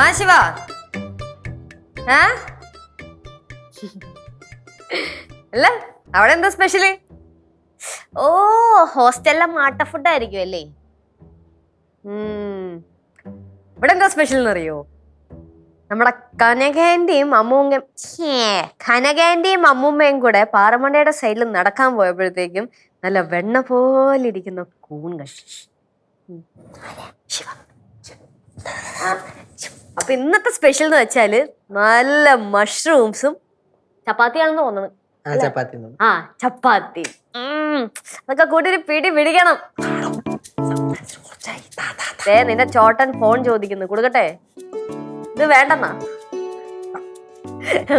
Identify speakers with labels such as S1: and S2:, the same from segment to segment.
S1: ആ ശിവ അല്ല അവിടെ എന്താ സ്പെഷ്യല്? ഓ ഹോസ്റ്റലിലെ മാട്ട ഫുഡ് ആയിരിക്കും അല്ലേ? ഇവിടെ എന്താ സ്പെഷ്യൽ എന്നറിയോ? നമ്മുടെ കനകേന്റെയും അമ്മൂമ്മയും കൂടെ പാറമണ്ടയുടെ സൈഡിൽ നടക്കാൻ പോയപ്പോഴത്തേക്കും നല്ല വെണ്ണ പോലെ ഇരിക്കുന്ന കൂൺ കഷി. അപ്പൊ ഇന്നത്തെ സ്പെഷ്യൽ എന്ന് വെച്ചാല് നല്ല മഷ്റൂംസും ചപ്പാത്തിയാണെന്ന് തോന്നുന്നു. ചപ്പാത്തി അതൊക്കെ കൂട്ടി പിടി പിടിക്കണം. നിന്റെ ചോട്ടൻ ഫോൺ ചോദിക്കുന്നു, കൊടുക്കട്ടെ? ഇത് വേണ്ടെന്നാ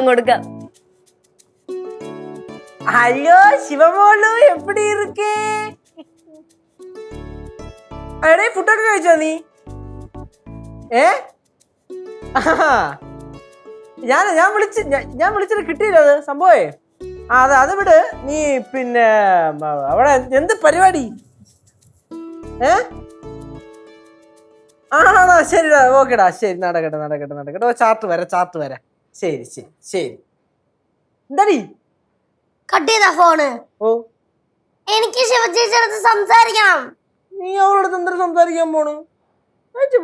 S1: കൊടുക്കാം.
S2: ഹലോ ശിവമോളു, എപ്പടി ഇരിക്കേ? എടേ ഫുഡൊക്കെ കഴിച്ചോ നീ? ഞാൻ വിളിച്ചിട്ട് കിട്ടിയില്ല അത് സംഭവേ. അത് വിട് നീ. പിന്നെ അവിടെ എന്ത് പരിപാടി? ആണോ? ശരിടാ, ഓക്കേടാ, ശരി, നടക്കട്ടെ. ചാർട്ട് വരാം. ശരി. എന്താടി
S3: കട്ട് ചെയ്ത ഫോണ്?
S2: ഓ,
S3: എനിക്ക് ശിവചേച്ചിയുടെ സംസാരിക്കണം.
S2: നീ അവളോട് എന്തൊരു സംസാരിക്കാൻ പോണു?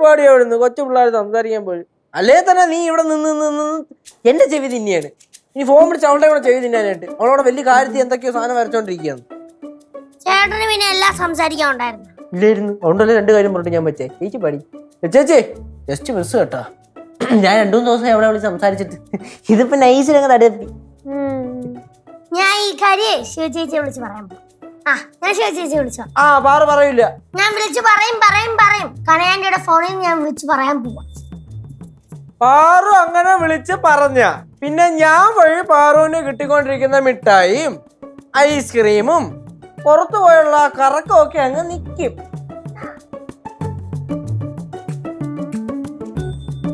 S2: പാടി അവിടുന്ന് കൊച്ചു പിള്ളേർ സംസാരിക്കാൻ പോയി. അല്ലേ തന്നെ നീ ഇവിടെ നിന്ന് എന്റെ ചെവി തിന്നെയാണ്. നീ ഫോൺ പിടിച്ച് അവളുടെ കൂടെ ചെവി തിന്നാനായിട്ട്. അവളോടെ വലിയ കാര്യത്തിൽ എന്തൊക്കെയോ സാധനം വരച്ചോണ്ടിരിക്കുകയാണ്.
S3: ചേട്ടന് പിന്നെ എല്ലാം സംസാരിക്കാൻ ഉണ്ടായിരുന്നു.
S2: ഇല്ലായിരുന്നു, അതുകൊണ്ടല്ലേ 2 കാര്യം പറഞ്ഞിട്ട് ഞാൻ വെച്ചേ. ചേച്ചി പാടി. ചേച്ചി ജസ്റ്റ് മിസ് കേട്ടോ. ഞാൻ 2-3 ദിവസം അവിടെ വിളിച്ച് സംസാരിച്ചിട്ട് ഇതിപ്പോ നൈസിലങ്ങ് തടപ്പി.
S3: ഞാൻ ഈ കാര്യം ശിവചേച്ചിയെ വിളിച്ച് പറയാൻ പോകും. ഞാൻ ശിവചേച്ചിയെ വിളിച്ചോ?
S2: പറയില്ല.
S3: ഞാൻ വിളിച്ചു പറയും. കനയാൻ്റെ ഫോണിൽ ഞാൻ വിളിച്ചു പറയാൻ പോവാ.
S2: പാറു അങ്ങനെ വിളിച്ച് പറഞ്ഞ പിന്നെ ഞാൻ വഴി പാറുവിന് കിട്ടിക്കൊണ്ടിരിക്കുന്ന മിഠായിയും ഐസ്ക്രീമും പുറത്തു പോയുള്ള കറക്കമൊക്കെ അങ്ങ് നിക്കും.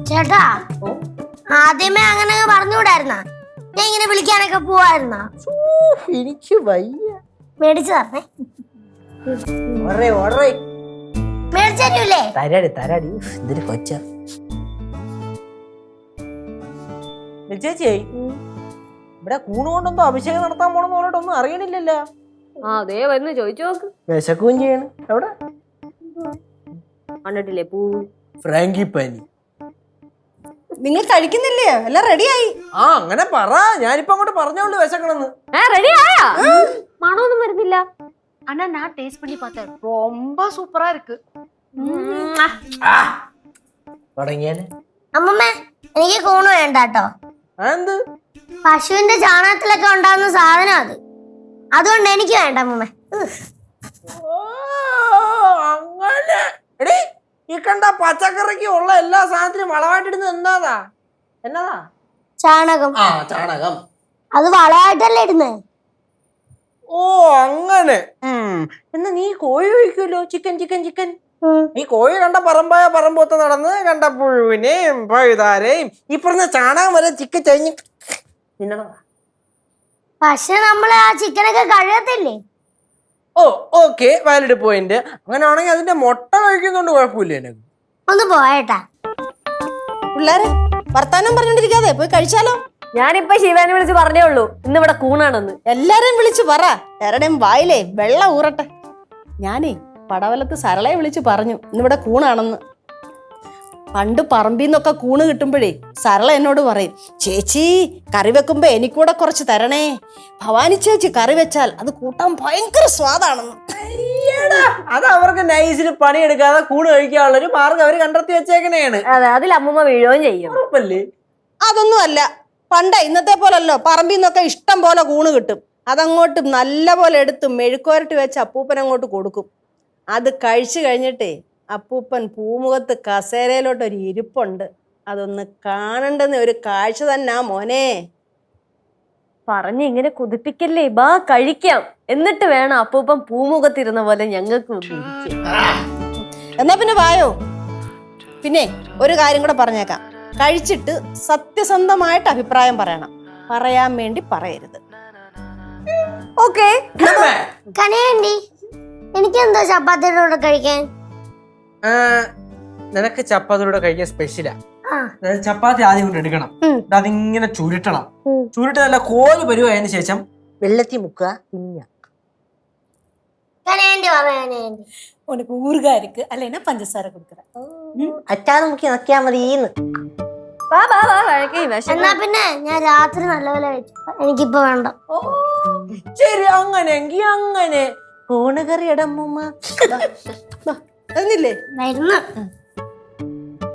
S3: ചേട്ടാ, ആദ്യമേ അങ്ങനെ പറഞ്ഞുകൂടായിരുന്ന? ഞാൻ ഇങ്ങനെ വിളിക്കാനൊക്കെ പോവായിരുന്ന?
S2: എനിക്ക് വയ്യ.
S3: മേടിച്ചു തരണേ. മേടിച്ചല്ലേ?
S2: തരാടി. എന്തൊരു കൊച്ച ചേച്ചി. ഇവിടെ കൂണ് കൊണ്ടൊന്നും അഭിഷേകം നടത്താൻ പോണെന്ന് പറഞ്ഞിട്ടൊന്നും അറിയണില്ലല്ലോ.
S1: അതേ വന്ന് ചോദിച്ചു നോക്ക്.
S2: വിശക്കുകയും ചെയ്യണം. എവിടെ
S1: കണ്ടിട്ടില്ലേ പൂ
S2: ഫ്രാങ്കിപ്പനി?
S4: നിങ്ങൾ കഴിക്കുന്നില്ലേ? എല്ലാം റെഡിയായി.
S2: അങ്ങനെ പറ. ഞാനിപ്പോ അങ്ങോട്ട് പറഞ്ഞോളൂ വിശക്കണെന്ന്.
S1: റെഡിയായാ? മണമൊന്നും വരുന്നില്ല.
S4: ஆனா நான் டேஸ்ட் பண்ணி பார்த்தேன், ரொம்ப சூப்பரா இருக்கு.
S2: തുടങ്ങിയാലേ?
S3: അമ്മമ്മ, എനിക്ക് കൂണ് വേണ്ട കേട്ടോ.
S2: എന്ത്?
S3: പശുവിന്റെ ചാണകത്തിലൊക്കെ ഉണ്ടാകുന്ന സാധനം അത്. അതുകൊണ്ട് എനിക്ക് വേണ്ട അമ്മമ്മ.
S2: അങ്ങനെ എടീ, ഈ കണ്ട പച്ചക്കറിക്ക് ഉള്ള എല്ലാ സാധനത്തിനും വളമായിട്ടിടുന്നത് എന്നതാ?
S3: ചാണകം.
S2: ചാണകം.
S3: അത് വളമായിട്ടല്ലേ ഇടുന്നത്?
S2: ഓ അങ്ങനെ. എന്നാ നീ കോഴി കഴിക്കുമല്ലോ. ചിക്കൻ. നീ കോഴി കണ്ട പറമ്പൊത്ത് നടന്ന് കണ്ട പുഴുവിനെയും പഴുതാരെയും ഈ പറഞ്ഞ ചാണകം വരെ ചിക്കൻ ചരിഞ്ഞ് തിന്നണതാ.
S3: പക്ഷെ നമ്മള് ആ ചിക്കനൊക്കെ കഴുകത്തില്ലേ?
S2: ഓ ഓക്കെ, വാലിഡ് പോയിന്റ്. അങ്ങനെ ആണെങ്കിൽ അതിന്റെ മുട്ട കഴിക്കുന്നുണ്ട്, കുഴപ്പമില്ല. എനിക്ക്
S3: ഒന്ന് പോയേട്ടാ.
S4: പിള്ളേരെ വർത്താനം പറഞ്ഞോണ്ടിരിക്കാതെ പോയി കഴിച്ചാലോ?
S1: ഞാനിപ്പോ ശിവനെ വിളിച്ച് പറഞ്ഞേ ഉള്ളൂ ഇന്നിവിടെ കൂണാണെന്ന്.
S4: എല്ലാരെയും വിളിച്ചു പറ. ആരുടെയും വായിലേ വെള്ളം ഊറട്ടെ. ഞാനേ പടവലത്ത് സരളയെ വിളിച്ചു പറഞ്ഞു ഇന്നിവിടെ കൂണാണെന്ന്. പണ്ട് പറമ്പിന്നൊക്കെ കൂണ് കിട്ടുമ്പോഴേ സരള എന്നോട് പറയും, ചേച്ചി കറി വെക്കുമ്പോ എനിക്കൂടെ കുറച്ച് തരണേ. ഭവാനി ചേച്ചി കറി വെച്ചാൽ അത് കൂട്ടാൻ ഭയങ്കര സ്വാദാണെന്ന്.
S2: അത് അവർക്ക് നൈസിൽ പണിയെടുക്കാതെ കൂണ് കഴിക്കാനുള്ളൊരു മാർഗം അവര് കണ്ടെത്തി വെച്ചേക്കണേണ്.
S1: അതെ, അതിൽ അമ്മൂമ്മ വീഴുകയും ചെയ്യും.
S4: അതൊന്നും അല്ല. പണ്ട ഇന്നത്തെ പോലല്ലോ, പറമ്പിന്നൊക്കെ ഇഷ്ടം പോലെ കൂണ് കിട്ടും. അതങ്ങോട്ട് നല്ല പോലെ എടുത്ത് മെഴുക്കുവരട്ടി വെച്ച് അപ്പൂപ്പൻ അങ്ങോട്ട് കൊടുക്കും. അത് കഴിച്ചു കഴിഞ്ഞിട്ടേ അപ്പൂപ്പൻ പൂമുഖത്ത് കസേരയിലോട്ടൊരു ഇരിപ്പുണ്ട്. അതൊന്ന് കാണണ്ടെന്ന് ഒരു കാഴ്ച തന്നെ മോനെ.
S1: പറഞ്ഞ് ഇങ്ങനെ കുതിപ്പിക്കല്ലേ, ബാ കഴിക്കാം. എന്നിട്ട് വേണം അപ്പൂപ്പൻ പൂമുഖത്തിരുന്ന പോലെ ഞങ്ങൾക്ക്.
S4: എന്നാ പിന്നെ വായോ. പിന്നെ ഒരു കാര്യം കൂടെ പറഞ്ഞേക്കാം. കഴിച്ചിട്ട് സത്യസന്ധമായിട്ട് അഭിപ്രായം പറയണം. പറയാൻ വേണ്ടി പറയരുത്.
S1: ഓക്കെ.
S3: കനയാണ്ടി, എനിക്കെന്തോ ചപ്പാത്തിയുടെ കൂടെ കഴിക്കാൻ?
S2: നിനക്ക് ചപ്പാത്തിയുടെ കഴിക്കാൻ സ്പെഷ്യലാ. അതായത് ചപ്പാത്തി ആദ്യം കൊണ്ട് എടുക്കണം. എന്നിട്ട് അതിങ്ങനെ ചുരുട്ടണം. ചുരുട്ട് നല്ല കോല് പരുവായതിനു ശേഷം വെള്ളത്തിൽ മുക്കുക, തിന്ന.
S4: உனக்கு ஊறுகாய் இருக்கு அல்லைன்னா பஞ்சசாரை கொடுக்குறேன்.
S2: അച്ചാറ് മുക്കി നക്കിയാ മതിന്ന്.
S1: വാ വാ വാ കഴിക്കേ വിശന്ന്.
S3: എന്നാ പിന്നെ ഞാൻ രാത്രി നല്ലപോലെ കഴിച്ചു. എനിക്കിപ്പോ വേണ്ട.
S2: ശരി, അങ്ങനെങ്കി അങ്ങനെ. കൂണുകറി ഇടമ്മ
S4: അറിഞ്ഞില്ലേ?
S3: വരുന്നു.